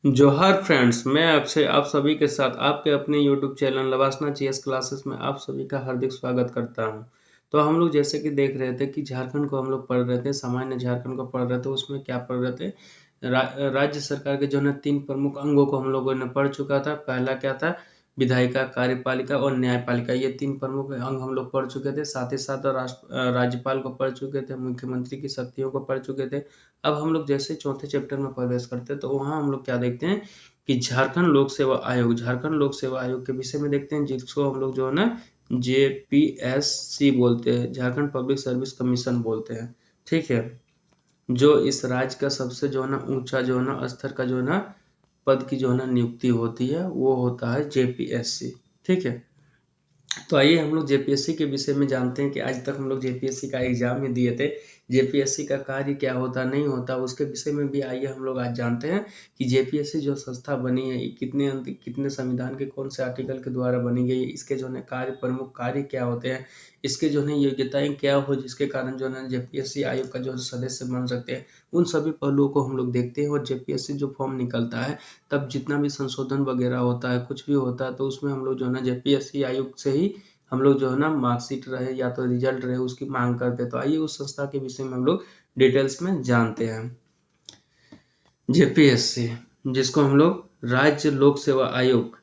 जोहार फ्रेंड्स, मैं अक्षय आप सभी के साथ आपके अपने यूट्यूब चैनल लवासना चीएस क्लासेस में आप सभी का हार्दिक स्वागत करता हूं। तो हम लोग जैसे कि देख रहे थे कि झारखंड को हम लोग पढ़ रहे थे, सामान्य झारखंड को पढ़ रहे थे। उसमें क्या पढ़ रहे थे, राज्य सरकार के जो है 3 प्रमुख अंगों को हम लोगों ने पढ़ चुका था। पहला क्या था, विधायिका, कार्यपालिका और न्यायपालिका। ये 3 प्रमुख अंग हम लोग पढ़ चुके थे। साथ ही साथ राज्यपाल को पढ़ चुके थे, मुख्यमंत्री की शक्तियों को पढ़ चुके थे। अब हम लोग जैसे चौथे चैप्टर में प्रवेश करते हैं तो वहाँ हम लोग क्या देखते हैं कि झारखंड लोक सेवा आयोग के विषय में देखते हैं, जिसको हम लोग जो है ना जेपीएससी बोलते हैं, झारखंड पब्लिक सर्विस कमीशन बोलते हैं। ठीक है, जो इस राज्य का सबसे जो है ना ऊंचा जो है ना स्तर का जो है ना पद की जो है ना नियुक्ति होती है, वो होता है जेपीएससी। ठीक है, तो आइए हम लोग जेपीएससी के विषय में जानते हैं कि आज तक हम लोग जेपीएससी का एग्जाम ही दिए थे। जेपीएससी का कार्य क्या होता नहीं होता उसके विषय में भी आइए हम लोग आज जानते हैं कि जेपीएससी जो संस्था बनी है, ये कितने संविधान के कौन से आर्टिकल के द्वारा बनी गई है, इसके जो है कार्य, प्रमुख कार्य क्या होते हैं, इसके जो है योग्यताएं क्या हो जिसके कारण जो है जेपीएससी आयोग का जो सदस्य बन सकते हैं। उन सभी पहलुओं को हम लोग देखते हैं। और जेपीएससी जो फॉर्म निकलता है, तब जितना भी संशोधन वगैरह होता है, कुछ भी होता है, तो उसमें हम लोग जो है ना जेपीएससी आयोग से ही हम लोग जो है ना मार्कशीट रहे या तो रिजल्ट रहे उसकी मांग करते हैं। तो आइए उस संस्था के विषय में हम लोग डिटेल्स में जानते हैं। जेपीएससी, जिसको हम लोग राज्य लोक सेवा आयोग,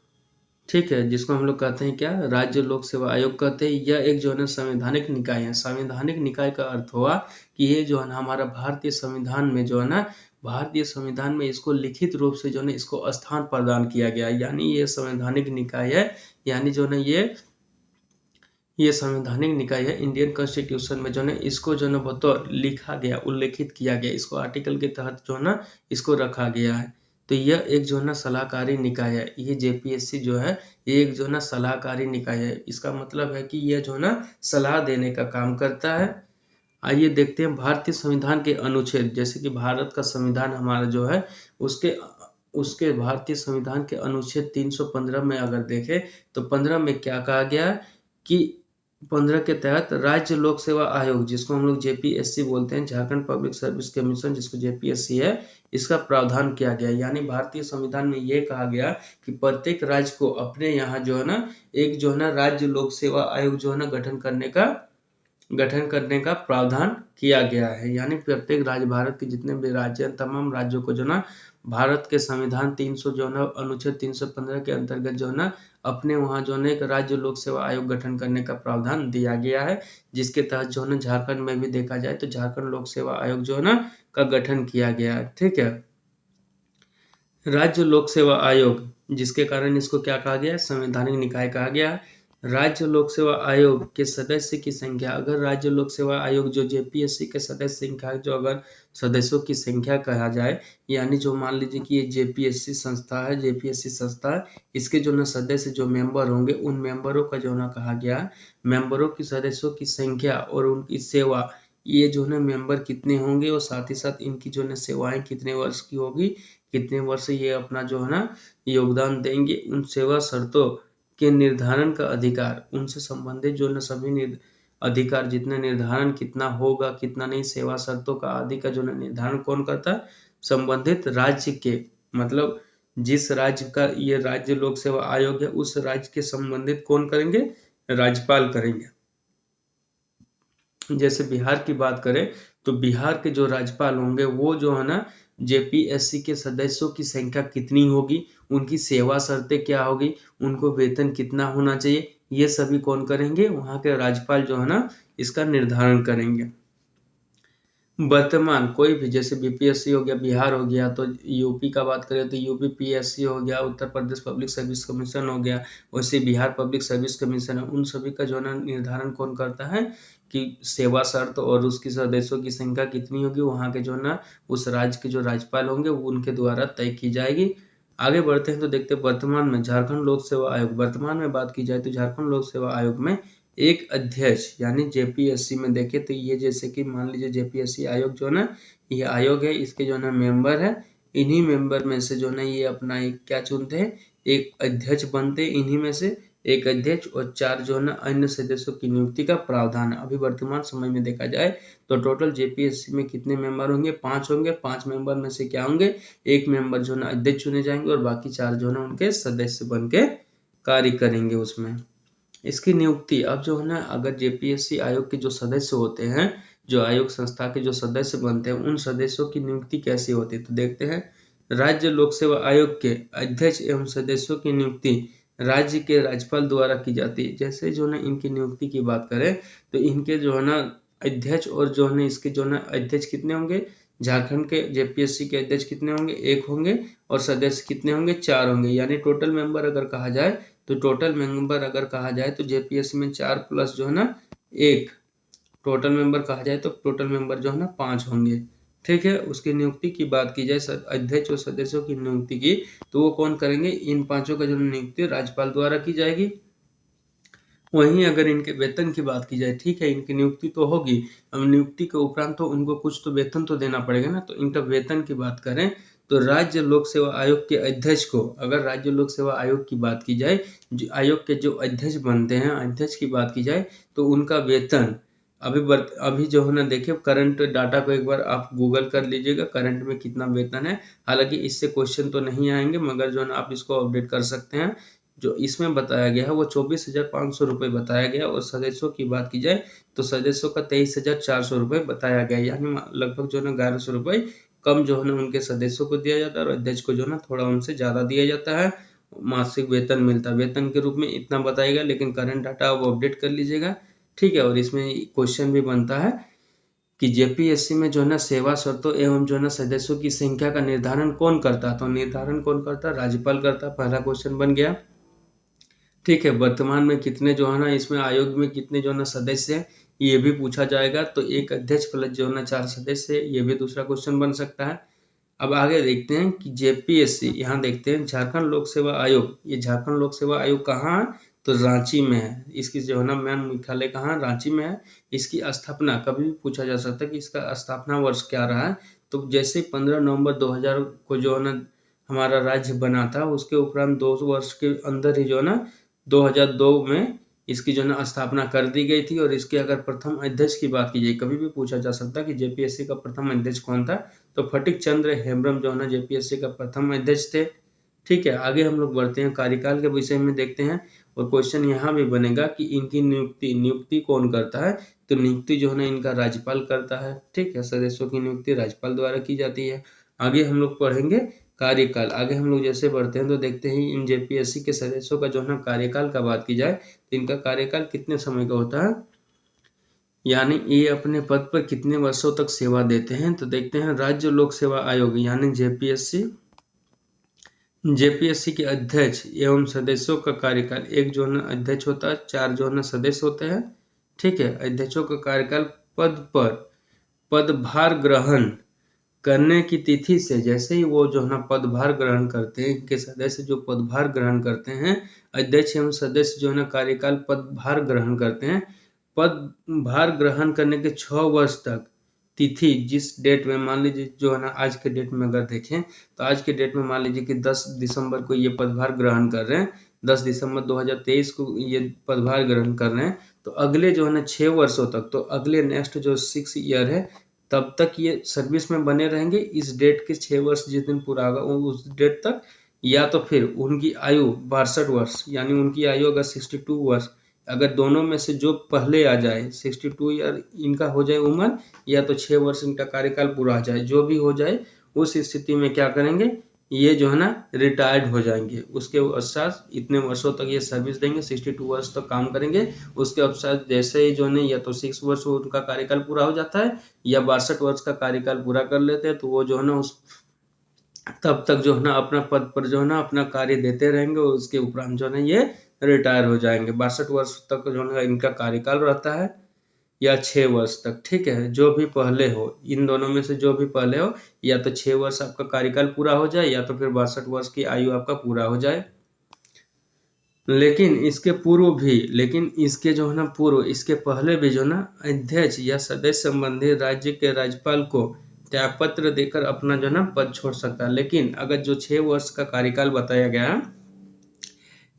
ठीक है, जिसको हम लोग कहते हैं क्या, राज्य लोक सेवा आयोग कहते हैं। यह एक जो है ना संवैधानिक निकाय है। संवैधानिक निकाय का अर्थ हुआ कि ये जो है ना हमारा भारतीय संविधान में जो है ना, भारतीय संविधान में इसको लिखित रूप से जो है ना इसको स्थान प्रदान किया गया, यानी ये संवैधानिक निकाय है। यानी जो है ना ये संवैधानिक निकाय है। इंडियन कॉन्स्टिट्यूशन में जो है इसको जो है बतौर लिखा गया, उल्लेखित किया गया, इसको आर्टिकल के तहत जो है ना इसको रखा गया है। तो यह एक जो है ना सलाहकारी निकाय है। ये जेपीएससी जो है ये एक जो है ना सलाहकारी निकाय है। इसका मतलब है कि यह जो है ना सलाह देने का काम करता है। आइए देखते हैं भारतीय संविधान के अनुच्छेद, जैसे कि भारत का संविधान हमारा जो है उसके उसके भारतीय संविधान के अनुच्छेद 315 में अगर देखें तो 15 में क्या कहा गया है कि 15 के तहत राज्य लोक सेवा आयोग, जिसको हम लोग जेपीएससी बोलते हैं, झारखंड पब्लिक सर्विस कमीशन जिसको जेपीएससी है, इसका प्रावधान किया गया। यानी भारतीय संविधान में यह कहा गया कि प्रत्येक राज्य को अपने यहाँ जो है ना एक जो है ना राज्य लोक सेवा आयोग जो है ना गठन करने का प्रावधान किया गया है। यानी प्रत्येक राज्य, भारत के जितने भी राज्य हैं, तमाम राज्यों को जो ना भारत के संविधान 300 जो है ना अनुच्छेद 315 के अंतर्गत जो है ना अपने वहाँ जो है ना एक राज्य लोक सेवा आयोग गठन करने का प्रावधान दिया गया है। जिसके तहत जो है ना झारखंड में भी देखा जाए तो झारखंड लोक सेवा आयोग जो है ना का गठन किया गया है। ठीक है, राज्य लोक सेवा आयोग, जिसके कारण इसको क्या कहा गया है, संवैधानिक निकाय कहा गया है। राज्य लोक सेवा आयोग के सदस्य की संख्या, अगर राज्य लोक सेवा आयोग जो जेपीएससी के सदस्य संख्या, जो अगर सदस्यों की संख्या कहा जाए, यानी जो मान लीजिए कि ये जेपीएससी संस्था है, जेपीएससी संस्था है, इसके जो ना सदस्य जो मेंबर होंगे, उन मेंबरों का जो ना कहा गया, मेंबरों की सदस्यों की संख्या और उनकी सेवा, ये जो है मेंबर कितने होंगे और साथ ही साथ इनकी जो है सेवाएं कितने वर्ष की होगी, कितने वर्ष ये अपना जो है ना योगदान देंगे, उन सेवा शर्तों के निर्धारण का अधिकार, उनसे संबंधित जो ना सभी अधिकार, जितने निर्धारण कितना होगा कितना नहीं, सेवा शर्तों का आदि का जो ना निर्धारण कौन करता है, संबंधित राज्य के, मतलब जिस राज्य का ये राज्य लोक सेवा आयोग है उस राज्य के संबंधित कौन करेंगे, राज्यपाल करेंगे। जैसे बिहार की बात करें तो बिहार के जो राज्यपाल होंगे वो जो है ना जेपीएससी के सदस्यों की संख्या कितनी होगी, उनकी सेवा शर्तें क्या होगी, उनको वेतन कितना होना चाहिए, ये सभी कौन करेंगे, वहाँ के राज्यपाल जो है ना इसका निर्धारण करेंगे। वर्तमान कोई भी, जैसे बीपीएससी हो गया, बिहार हो गया, तो यूपी का बात करें तो यूपी पीएससी हो गया, Uttar Pradesh public service commission हो गया, वैसे बिहार पब्लिक सर्विस कमीशन है। उन सभी का जो है ना निर्धारण कौन करता है कि सेवा शर्त और उसकी सदस्यों की संख्या कितनी होगी, वहाँ के जो है ना उस राज्य के जो राज्यपाल होंगे वो उनके द्वारा तय की जाएगी। आगे बढ़ते हैं तो देखते हैं वर्तमान में झारखंड लोक सेवा आयोग, वर्तमान में बात की जाए तो झारखंड लोक सेवा आयोग में एक अध्यक्ष, यानी जेपीएससी में देखे तो ये जैसे कि मान लीजिए जेपीएससी आयोग जो है ना ये आयोग है, इसके जो है ना मेंबर है, इन्हीं मेंबर में से जो है ना ये अपना एक क्या चुनते हैं, एक अध्यक्ष बनते हैं इन्हीं में से। एक अध्यक्ष और 4 जो है ना अन्य सदस्यों की नियुक्ति का प्रावधान है। अभी वर्तमान समय में देखा जाए तो टोटल जेपीएससी में कितने मेंबर होंगे? 5 होंगे। 5 मेंबर में से क्या होंगे? 1 मेंबर जो है ना अध्यक्ष चुने जाएंगे और बाकी 4 जो है ना उनके सदस्य बन के कार्य करेंगे उसमें। इसकी नियुक्ति अब जो है ना, अगर जेपीएससी आयोग के जो सदस्य होते हैं, जो आयोग संस्था के जो सदस्य बनते हैं, उन सदस्यों की नियुक्ति कैसी होती है? तो देखते हैं। राज्य लोक सेवा आयोग के अध्यक्ष एवं सदस्यों की नियुक्ति राज्य के राज्यपाल द्वारा की जाती है। जैसे जो है ना इनकी नियुक्ति की बात करें तो इनके जो है ना अध्यक्ष और जो है ना इसके जो है ना अध्यक्ष कितने होंगे? झारखंड के जेपीएससी के अध्यक्ष कितने होंगे? 1 होंगे और सदस्य कितने होंगे? 4 होंगे। यानी टोटल मेंबर अगर कहा जाए तो जेपीएससी में 4 प्लस जो है ना 1 टोटल मेंबर कहा जाए तो टोटल मेंबर जो है ना 5 होंगे। ठीक है। उसकी नियुक्ति की बात की जाए, अध्यक्ष और सदस्यों की नियुक्ति की, तो वो कौन करेंगे? इन पांचों का जो नियुक्ति राज्यपाल द्वारा की जाएगी। वहीं अगर इनके वेतन की बात की जाए, ठीक है, इनकी नियुक्ति तो होगी, अब नियुक्ति के उपरांत तो उनको कुछ तो वेतन तो देना पड़ेगा ना। तो इनका वेतन की बात करें तो राज्य लोक सेवा आयोग के अध्यक्ष को, अगर राज्य लोक सेवा आयोग की बात की जाए, आयोग के जो अध्यक्ष बनते हैं, अध्यक्ष की बात की जाए तो उनका वेतन अभी जो है ना, देखिए करंट डाटा को एक बार आप गूगल कर लीजिएगा, करंट में कितना वेतन है। हालांकि इससे क्वेश्चन तो नहीं आएंगे, मगर जो है ना आप इसको अपडेट कर सकते हैं। जो इसमें बताया गया है वो 24,500 रुपये बताया गया, और सदस्यों की बात की जाए तो सदस्यों का 23,400 रुपये बताया गया। यानी लगभग जो है ना 1100 रुपये कम जो है ना उनके सदस्यों को दिया जाता है, और अध्यक्ष को जो है ना थोड़ा उनसे ज़्यादा दिया जाता है। मासिक वेतन मिलता है, वेतन के रूप में इतना बताएगा, लेकिन करंट डाटा आप अपडेट कर लीजिएगा। ठीक है। और इसमें क्वेश्चन भी बनता है कि जेपीएससी में जो है ना सेवा शर्तों एवं जो है ना सदस्यों की संख्या का निर्धारण कौन करता है? तो निर्धारण कौन करता है? राज्यपाल करता है। पहला क्वेश्चन बन गया। ठीक है। वर्तमान में कितने जो है ना इसमें आयोग में कितने जो है ना सदस्य हैं, ये भी पूछा जाएगा। तो एक अध्यक्ष प्लस जो है ना 4 सदस्य है, ये भी दूसरा क्वेश्चन बन सकता है। अब आगे देखते हैं कि जेपीएससी, यहाँ देखते हैं झारखंड लोक सेवा आयोग। ये झारखंड लोक सेवा आयोग कहाँ है? तो रांची में है। इसकी जो है ना मेन मुख्यालय कहाँ है? रांची में है। इसकी स्थापना कभी भी पूछा जा सकता है कि इसका स्थापना वर्ष क्या रहा है। तो जैसे 15 नवंबर 2000 को जो है ना हमारा राज्य बना था, उसके उपरांत 2 वर्ष के अंदर ही जो है ना 2002 में इसकी जो है ना स्थापना कर दी गई थी। और इसके अगर प्रथम अध्यक्ष की बात की जाए, कभी भी पूछा जा सकता है कि जेपीएससी का प्रथम अध्यक्ष कौन था? तो फटिक चंद्र हेम्ब्रम जो है ना जेपीएससी का प्रथम अध्यक्ष थे। ठीक है। आगे हम लोग बढ़ते हैं, कार्यकाल के विषय में देखते हैं। और क्वेश्चन यहाँ भी बनेगा कि इनकी नियुक्ति कौन करता है? तो नियुक्ति जो है ना इनका राज्यपाल करता है। ठीक है। सदस्यों की नियुक्ति राज्यपाल द्वारा की जाती है। आगे हम लोग पढ़ेंगे कार्यकाल। आगे हम लोग जैसे बढ़ते हैं तो देखते हैं इन जेपीएससी के सदस्यों का जो है ना कार्यकाल का बात की जाए तो इनका कार्यकाल कितने समय का होता है, यानी ये अपने पद पर कितने वर्षों तक सेवा देते हैं। तो देखते हैं राज्य लोक सेवा आयोग यानी जेपीएससी के अध्यक्ष एवं सदस्यों का कार्यकाल, एक जो है ना अध्यक्ष होता है, 4 जो है ना सदस्य होते हैं। ठीक है। अध्यक्षों का कार्यकाल पदभार ग्रहण करने की तिथि से, जैसे ही वो जो है ना पदभार ग्रहण करते हैं, इनके सदस्य जो पदभार ग्रहण करते हैं, अध्यक्ष एवं सदस्य जो है ना कार्यकाल पदभार ग्रहण करते हैं, पदभार ग्रहण करने के 6 वर्ष तक तिथि जिस डेट में, मान लीजिए जो है ना आज के डेट में अगर देखें तो आज के डेट में मान लीजिए कि 10 दिसंबर को ये पदभार ग्रहण कर रहे हैं, 10 दिसंबर 2023 को ये पदभार ग्रहण कर रहे हैं, तो अगले जो है ना 6 वर्षों तक, तो अगले नेक्स्ट जो 6 ईयर है तब तक ये सर्विस में बने रहेंगे। इस डेट के 6 वर्ष जिस दिन पूरा होगा उस डेट तक, या तो फिर उनकी आयु 62 वर्ष, यानी उनकी आयु अगर 62 वर्ष, अगर दोनों में से जो पहले आ जाए, 62 ईयर इनका हो जाए उम्र, या तो 6 वर्ष इनका कार्यकाल पूरा हो जाए, जो भी हो जाए, उस स्थिति में क्या करेंगे, ये जो है ना रिटायर्ड हो जाएंगे। उसके पश्चात इतने वर्षों तक ये सर्विस देंगे, 62 वर्ष तक काम करेंगे। उसके पश्चात जैसे ही जो है या तो 6 वर्ष उनका कार्यकाल पूरा हो जाता है, या 62 वर्ष का कार्यकाल पूरा कर लेते हैं, तो वो जो है ना उस तब तक जो है ना अपना पद पर जो है ना अपना कार्य देते रहेंगे, और उसके उपरांत जो है ना ये रिटायर हो जाएंगे। 62 वर्ष तक जो है इनका कार्यकाल रहता है, या 6 वर्ष तक। ठीक है। जो भी पहले हो, इन दोनों में से जो भी पहले हो, या तो 6 वर्ष आपका कार्यकाल पूरा हो जाए, या तो फिर 62 वर्ष की आयु आपका पूरा हो जाए। लेकिन इसके पूर्व भी, लेकिन इसके जो है ना पूर्व, इसके पहले भी जो है ना अध्यक्ष या सदस्य संबंधी राज्य के राज्यपाल को त्यागपत्र देकर अपना जो है ना पद छोड़ सकता है। लेकिन अगर जो 6 वर्ष का कार्यकाल बताया गया,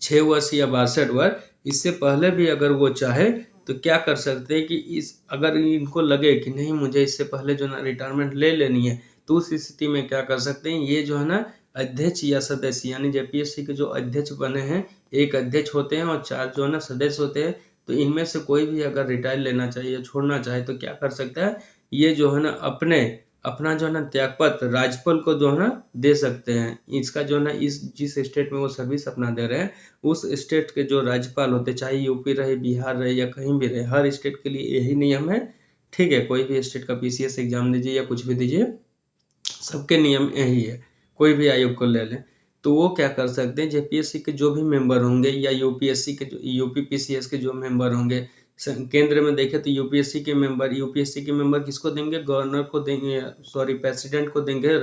6 वर्ष या 62 वर्ष, इससे पहले भी अगर वो चाहे तो क्या कर सकते हैं कि अगर इनको लगे कि नहीं मुझे इससे पहले जो ना रिटायरमेंट ले लेनी है, तो उस स्थिति में क्या कर सकते हैं, ये जो है ना अध्यक्ष या सदस्य यानी जेपीएससी के जो अध्यक्ष बने हैं, एक अध्यक्ष होते हैं और 4 जो है ना सदस्य होते हैं। तो इनमें से कोई भी अगर रिटायर लेना चाहे या छोड़ना चाहे तो क्या कर सकता है, ये जो है ना अपना जो है ना त्यागपत्र राज्यपाल को जो है ना दे सकते हैं। इसका जो है ना जिस स्टेट में वो सर्विस अपना दे रहे हैं, उस स्टेट के जो राज्यपाल होते, चाहे यूपी रहे, बिहार रहे या कहीं भी रहे, हर स्टेट के लिए यही नियम है। ठीक है, कोई भी स्टेट का पीसीएस एग्जाम दीजिए या कुछ भी दीजिए, सबके नियम यही है, कोई भी आयोग को ले लें। तो वो क्या कर सकते हैं, जेपीएससी के जो भी मेंबर होंगे या यूपीएससी के यूपी पीसीएस के जो मेंबर होंगे, केंद्र में देखें तो यूपीएससी के मेंबर किसको देंगे, गवर्नर को देंगे, सॉरी प्रेसिडेंट को देंगे,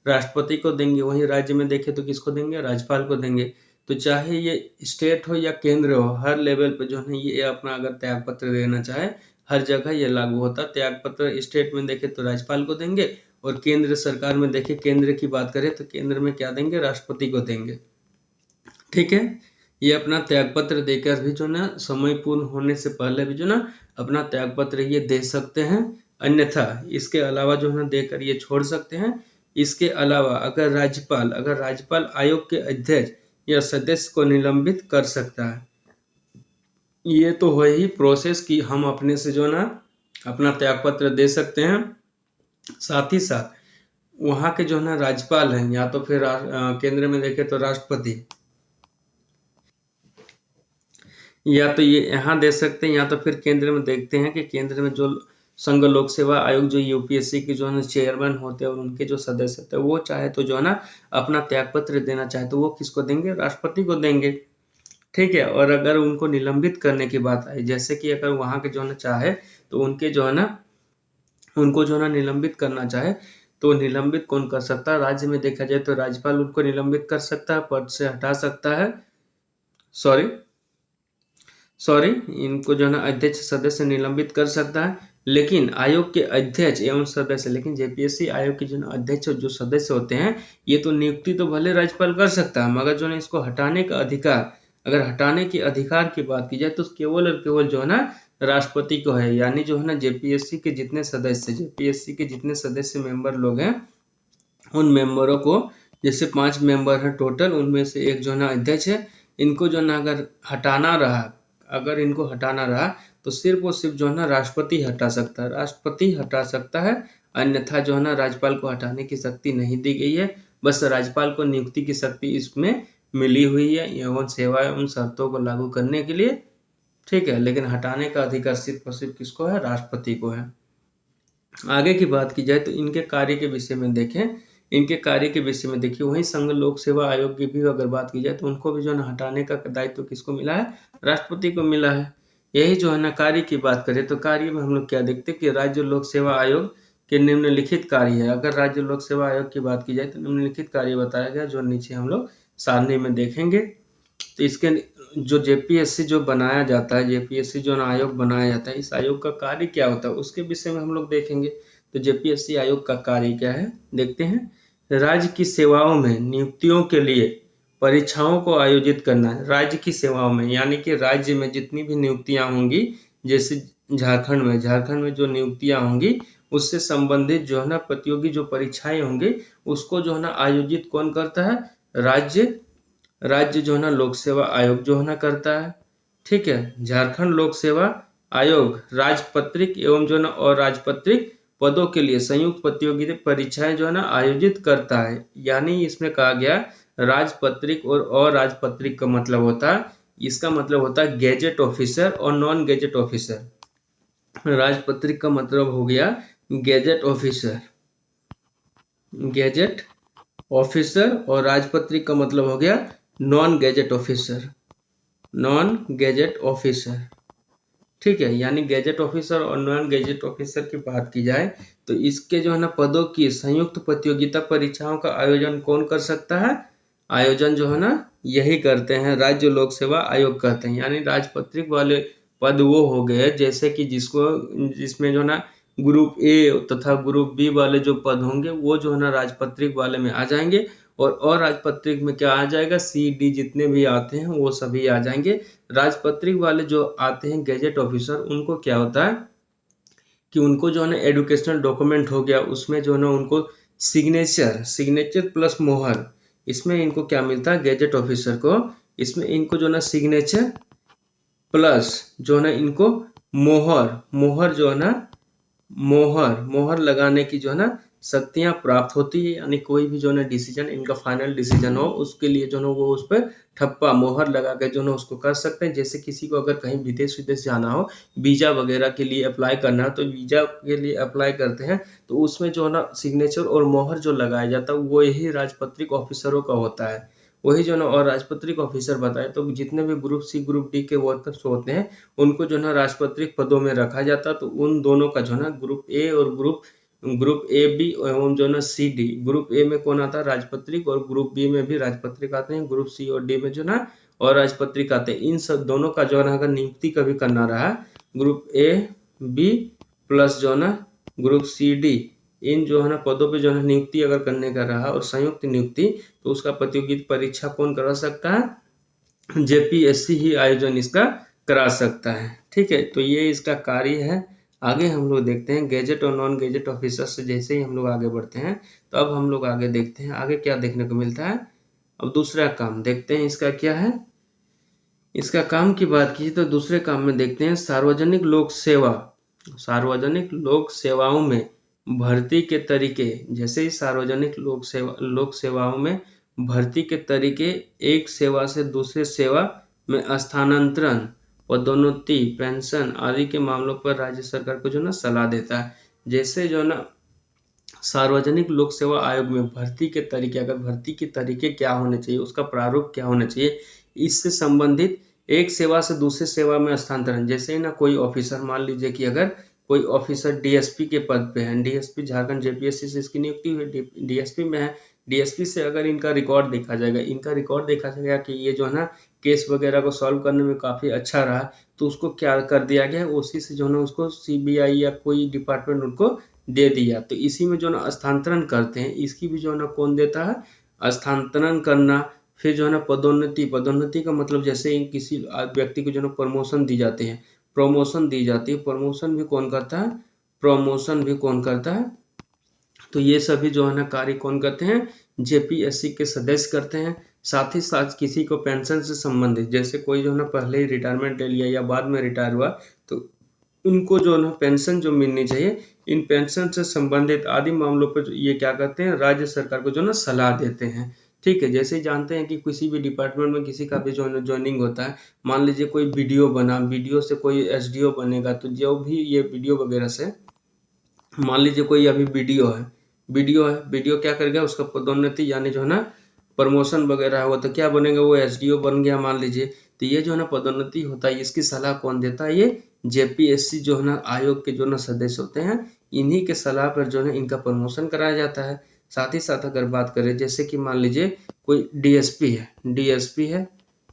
राष्ट्रपति को देंगे। वहीं राज्य में देखें तो किसको देंगे, राज्यपाल को देंगे। तो चाहे ये स्टेट हो या केंद्र हो, हर लेवल पे जो है ये अपना अगर त्यागपत्र देना चाहे, हर जगह ये लागू होता है। त्यागपत्र स्टेट में देखें तो राज्यपाल को देंगे, और केंद्र सरकार में देखें, केंद्र की बात करें तो केंद्र में क्या देंगे, राष्ट्रपति को देंगे। ठीक है, ये अपना त्यागपत्र देकर भी जो ना समय पूर्ण होने से पहले भी जो ना अपना त्यागपत्र ये दे सकते हैं। अन्यथा इसके अलावा जो है ना देकर ये छोड़ सकते हैं। इसके अलावा अगर राज्यपाल आयोग के अध्यक्ष या सदस्य को निलंबित कर सकता है। ये तो है ही प्रोसेस कि हम अपने से जो ना अपना त्यागपत्र दे सकते हैं। साथ ही साथ वहाँ के जो है ना राज्यपाल हैं, या तो फिर केंद्र में देखें तो राष्ट्रपति, या तो ये यहाँ दे सकते हैं, या तो फिर केंद्र में देखते हैं कि केंद्र में जो संघ लोक सेवा आयोग जो यूपीएससी के जो है ना चेयरमैन होते हैं और उनके जो सदस्य होते हैं, वो चाहे तो जो है ना अपना त्यागपत्र देना चाहे तो वो किसको देंगे, राष्ट्रपति को देंगे। ठीक है, और अगर उनको निलंबित करने की बात आई, जैसे कि अगर वहाँ के जो है ना चाहे तो उनको जो है ना निलंबित करना चाहे तो निलंबित कौन कर सकता है, राज्य में देखा जाए तो राज्यपाल उनको निलंबित कर सकता है, पद से हटा सकता है। सॉरी इनको जो है ना अध्यक्ष सदस्य निलंबित कर सकता है। लेकिन आयोग के अध्यक्ष एवं सदस्य, लेकिन जेपीएससी आयोग के जो अध्यक्ष और जो सदस्य होते हैं, ये तो नियुक्ति तो भले राज्यपाल कर सकता है, मगर जो है इसको हटाने का अधिकार, अगर हटाने के अधिकार की बात की जाए तो केवल और केवल जो है ना राष्ट्रपति को है। यानी जो है ना जेपीएससी के जितने सदस्य मेंबर लोग हैं, उन मेंबरों को, जैसे 5 मेंबर हैं टोटल, उनमें से एक जो है ना अध्यक्ष है, इनको जो है ना अगर इनको हटाना रहा तो सिर्फ और सिर्फ जो है ना राष्ट्रपति हटा सकता है। अन्यथा जो है ना राज्यपाल को हटाने की शक्ति नहीं दी गई है, बस राज्यपाल को नियुक्ति की शक्ति इसमें मिली हुई है एवं सेवाएं उन शर्तों को लागू करने के लिए। ठीक है, लेकिन हटाने का अधिकार सिर्फ और सिर्फ किसको है, राष्ट्रपति को है। आगे की बात की जाए तो इनके कार्य के विषय में देखिए, वहीं संघ लोक सेवा आयोग की भी अगर बात की जाए तो उनको भी जो है ना हटाने का दायित्व किसको मिला है, राष्ट्रपति को मिला है। यही जो है ना कार्य की बात करें तो कार्य में हम लोग क्या देखते हैं कि राज्य लोक सेवा आयोग के निम्नलिखित कार्य है। अगर राज्य लोक सेवा आयोग की बात की जाए तो निम्नलिखित कार्य बताया गया, जो नीचे हम लोग सारणी में देखेंगे। तो इसके जो जेपीएससी जो बनाया जाता है, जेपीएससी जो आयोग बनाया जाता है, इस आयोग का कार्य क्या होता है उसके विषय में हम लोग देखेंगे। तो जेपीएससी आयोग का कार्य क्या है, देखते हैं। राज्य की सेवाओं में नियुक्तियों के लिए परीक्षाओं को आयोजित करना है। राज्य की सेवाओं में यानी कि राज्य में जितनी भी नियुक्तियां होंगी, जैसे झारखंड में जो नियुक्तियां होंगी, उससे संबंधित जो है ना प्रतियोगी जो परीक्षाएं होंगी, उसको जो है ना आयोजित कौन करता है, राज्य जो है ना लोक सेवा आयोग जो है ना करता है। ठीक है, झारखंड लोक सेवा आयोग राजपत्रित एवं जो है ना अराजपत्रित पदों के लिए संयुक्त प्रतियोगी परीक्षाएं जो है ना आयोजित करता है। यानी इसमें कहा गया राजपत्रित और अराजपत्रित का मतलब होता है, इसका मतलब होता है गैजेट ऑफिसर और नॉन गैजेट ऑफिसर। राजपत्रित का मतलब हो गया गैजेट ऑफिसर और राजपत्रित का मतलब हो गया नॉन गैजेट ऑफिसर। ठीक है, यानी गैजेट ऑफिसर और नॉन गैजेट ऑफिसर की बात की जाए तो इसके जो है ना पदों की संयुक्त प्रतियोगिता परीक्षाओं का आयोजन कौन कर सकता है, आयोजन जो है ना यही करते हैं, राज्य लोक सेवा आयोग कहते हैं। यानी राजपत्रित वाले पद वो हो गए जैसे कि जिसमें जो है ना ग्रुप ए तथा ग्रुप बी वाले जो पद होंगे वो जो है ना राजपत्रित वाले में आ जाएंगे, और राजपत्रित में क्या आ जाएगा, सी डी जितने भी आते हैं वो सभी आ जाएंगे। राजपत्रित वाले जो आते हैं गैजेट ऑफिसर, उनको क्या होता है कि उनको जो है ना एजुकेशनल डॉक्यूमेंट हो गया, उसमें जो है ना उनको सिग्नेचर प्लस मोहर, इसमें इनको क्या मिलता है गैजेट ऑफिसर को, इसमें इनको जो है ना सिग्नेचर प्लस जो है ना इनको मोहर जो है ना मोहर लगाने की जो है ना शक्तियां प्राप्त होती है। यानी कोई भी जो है ना डिसीजन इनका फाइनल डिसीजन हो, उसके लिए जो है ना वो उस पर ठप्पा मोहर लगा के जो है ना उसको कर सकते हैं। जैसे किसी को अगर कहीं विदेश विदेश जाना हो, वीजा वगैरह के लिए अप्लाई करना हो, तो वीजा के लिए अप्लाई करते हैं तो उसमें जो है ना सिग्नेचर और मोहर जो लगाया जाता है वो यही राजपत्रित ऑफिसरों का होता है, वही जो है ना। और राजपत्रित ऑफिसर बताए तो जितने भी ग्रुप सी ग्रुप डी के वर्कर्स होते हैं उनको जो है ना राजपत्रित पदों में रखा जाता है। तो उन दोनों का जो है ना ग्रुप ए और ग्रुप ए बी एवं जो है ना सी डी, ग्रुप ए में कौन आता है राजपत्रित, और ग्रुप बी में भी राजपत्रित आते हैं, ग्रुप सी और डी में जो है ना और राजपत्रित आते हैं। इन सब दोनों का जो है ना अगर नियुक्ति कभी करना रहा, ग्रुप ए बी प्लस जो है ना ग्रुप सी डी, इन जो है ना पदों पे जो है नियुक्ति अगर करने का रहा और संयुक्त नियुक्ति, तो उसका प्रतियोगिता परीक्षा कौन करा सकता है, जेपीएससी ही आयोजन इसका करा सकता है। ठीक है, तो ये इसका कार्य है। आगे हम लोग देखते हैं गैजेट और नॉन गैजेट ऑफिसर से जैसे ही हम लोग आगे बढ़ते हैं, तो अब हम लोग आगे देखते हैं आगे क्या देखने को मिलता है। अब दूसरा काम देखते हैं इसका क्या है। इसका काम की बात की तो दूसरे काम में देखते हैं सार्वजनिक लोक सेवा। सार्वजनिक लोक सेवाओं में भर्ती के तरीके, जैसे ही सार्वजनिक लोक सेवाओं में भर्ती के तरीके, एक सेवा से दूसरे सेवा में स्थानांतरण, पदोन्नति, पेंशन आदि के मामलों पर राज्य सरकार को जो ना सलाह देता है। जैसे जो ना सार्वजनिक लोक सेवा आयोग में भर्ती के तरीके, अगर भर्ती के तरीके क्या होने चाहिए, उसका प्रारूप क्या होना चाहिए, इससे संबंधित एक सेवा से दूसरे सेवा में स्थानांतरण। जैसे ही ना कोई ऑफिसर, मान लीजिए कि अगर कोई ऑफिसर डीएसपी के पद पे है, डीएसपी झारखंड जेपीएससी से इसकी नियुक्ति हुई, डीएसपी में है, डीएसपी से अगर इनका रिकॉर्ड देखा जाएगा कि ये जो है ना केस वगैरह को सॉल्व करने में काफ़ी अच्छा रहा, तो उसको क्या कर दिया गया, उसी से जो है ना उसको सीबीआई या कोई डिपार्टमेंट उनको दे दिया। तो इसी में जो ना स्थानांतरण करते हैं, इसकी भी जो है ना कौन देता है, स्थानांतरण करना। फिर जो है ना पदोन्नति का मतलब जैसे किसी व्यक्ति को जो है प्रमोशन दी जाती है, प्रमोशन भी कौन करता है, तो ये सभी जो है ना कार्य कौन करते हैं, जेपीएससी के सदस्य करते हैं। साथ ही साथ किसी को पेंशन से संबंधित, जैसे कोई जो है ना पहले ही रिटायरमेंट ले लिया या बाद में रिटायर हुआ, तो उनको जो है ना पेंशन जो मिलनी चाहिए, इन पेंशन से संबंधित आदि मामलों पर ये क्या करते हैं, राज्य सरकार को जो है ना सलाह देते हैं। ठीक है, जैसे जानते हैं कि किसी भी डिपार्टमेंट में किसी का भी जो ज्वाइनिंग होता है, मान लीजिए कोई बीडीओ बना, बीडीओ से कोई एसडीओ बनेगा, तो जो भी ये बीडीओ वगैरह से, मान लीजिए कोई अभी बीडीओ क्या करेगा, उसका पदोन्नति यानी जो है ना प्रमोशन वगैरह हुआ तो क्या बनेगा, वो एसडीओ बन गया मान लीजिए। तो ये जो है ना पदोन्नति होता है, इसकी सलाह कौन देता है, ये जेपीएससी जो है ना आयोग के जो ना सदस्य होते हैं, इन्हीं के सलाह पर जो है इनका प्रमोशन कराया जाता है। साथ ही साथ अगर बात करें, जैसे कि मान लीजिए कोई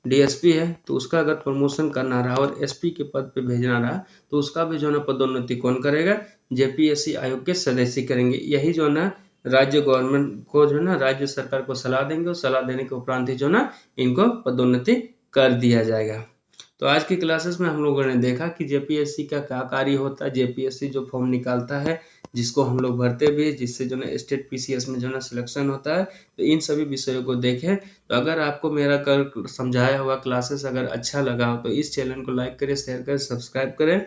डीएसपी है तो उसका अगर प्रमोशन करना रहा और एसपी के पद पे भेजना रहा, तो उसका भी जो है ना पदोन्नति कौन करेगा, जेपीएससी आयोग के सदस्य करेंगे। यही जो है ना राज्य गवर्नमेंट को जो है ना राज्य सरकार को सलाह देंगे, और सलाह देने के उपरांत ही जो है ना इनको पदोन्नति कर दिया जाएगा। तो आज की क्लासेस में हम लोगों ने देखा कि जेपीएससी का क्या कार्य होता है। जेपीएससी जो फॉर्म निकालता है, जिसको हम लोग भरते भी हैं, जिससे जो है स्टेट पीसीएस में जो है सिलेक्शन होता है। तो इन सभी विषयों को देखें। तो अगर आपको मेरा कल समझाया हुआ क्लासेस अगर अच्छा लगा हो, तो इस चैनल को लाइक करें, शेयर करें, सब्सक्राइब करें,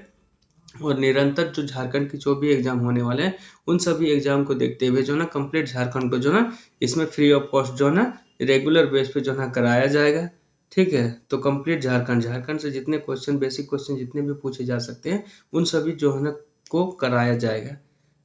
और निरंतर जो झारखंड की जो भी एग्जाम होने वाले हैं, उन सभी एग्जाम को देखते हुए जो ना कंप्लीट झारखंड को जो ना इसमें फ्री ऑफ कॉस्ट जो ना रेगुलर बेस पे जो ना कराया जाएगा। ठीक है, तो कंप्लीट झारखंड से जितने क्वेश्चन, बेसिक क्वेश्चन जितने भी पूछे जा सकते हैं, उन सभी जो है ना को कराया जाएगा।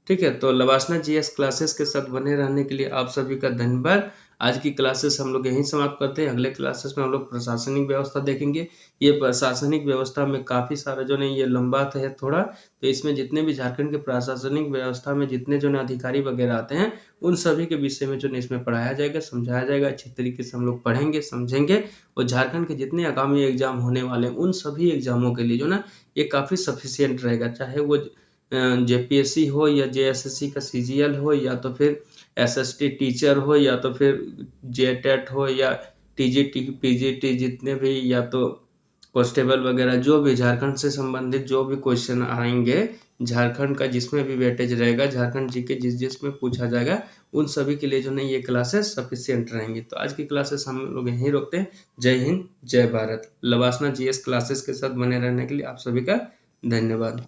ठीक है, तो लवासना जीएस क्लासेस के साथ बने रहने के लिए आप सभी का धन्यवाद। आज की क्लासेस हम लोग यहीं समाप्त करते हैं। अगले क्लासेस में हम लोग प्रशासनिक व्यवस्था देखेंगे। ये प्रशासनिक व्यवस्था में काफ़ी सारा जो है ये लंबा है थोड़ा, तो इसमें जितने भी झारखंड के प्रशासनिक व्यवस्था में जितने जो है अधिकारी वगैरह आते हैं, उन सभी के विषय में जो है इसमें पढ़ाया जाएगा, समझाया जाएगा। अच्छी तरीके से हम लोग पढ़ेंगे, समझेंगे, और झारखंड के जितने आगामी एग्जाम होने वाले हैं, उन सभी एग्जामों के लिए जो ना ये काफ़ी सफिशियंट रहेगा। चाहे वो जेपीएससी हो या जेएसएससी का सीजीएल हो, या तो फिर एसएसटी टीचर हो या तो फिर जेटेट हो या टीजीटी पीजीटी जितने भी या तो कांस्टेबल वगैरह जो भी झारखंड से संबंधित जो भी क्वेश्चन आएंगे झारखंड का जिसमें भी वेटेज रहेगा झारखंड जीके जिसमें पूछा जाएगा उन सभी के लिए जो है ये क्लासेस सफिशिएंट रहेंगी। तो आज की क्लासेस हम लोग यहीं रोकते हैं। जय हिंद जय भारत। लवासना जीएस क्लासेस के साथ बने रहने के लिए आप सभी का धन्यवाद।